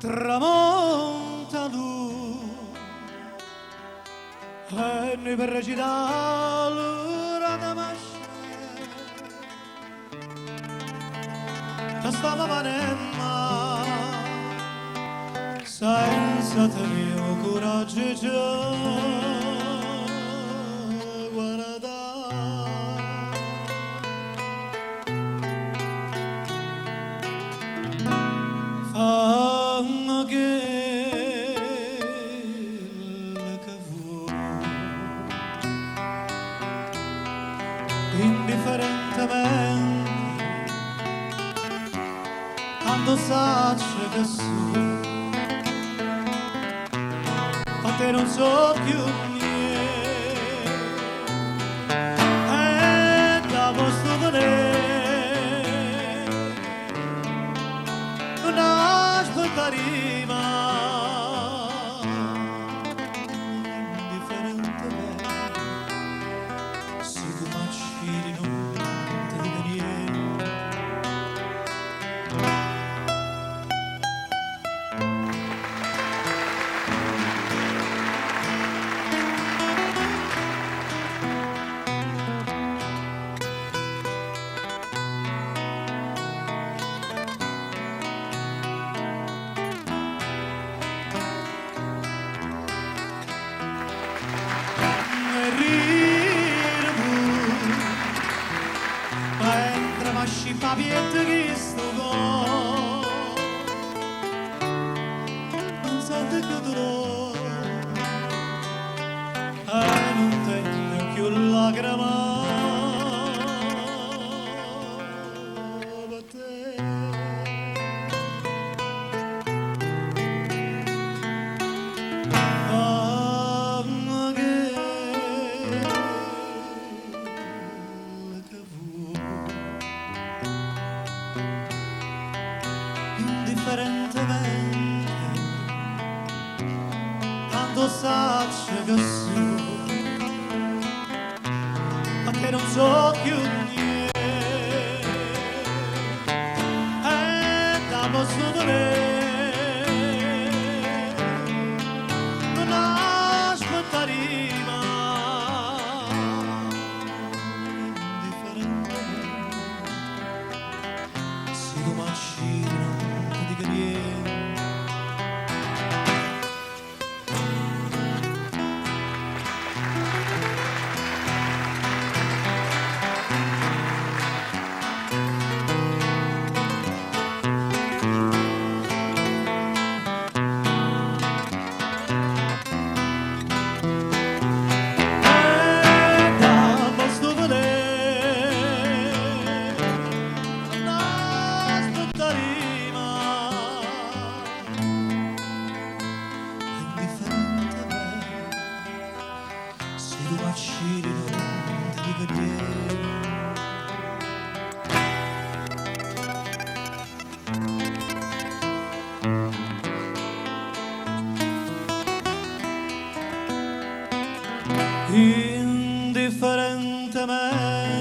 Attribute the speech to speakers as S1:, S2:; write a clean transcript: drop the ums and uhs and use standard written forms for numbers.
S1: tramonta lui e noi per recitare l'ora da masce che stava panemma senza tenere coraggio già fanno che vuoi indifferentemente quando sacci che su a te non so più niente e da posso vedere non aspettare mai indifferentemente se tu macini non ti dico niente. Și papiet Cristo non sa te che dolore non tende più lacrima per te indifferentemente tanto sacci che su ma che non so più niente e da posso volere non aspettare mai indifferentemente se tu macini indifferentemente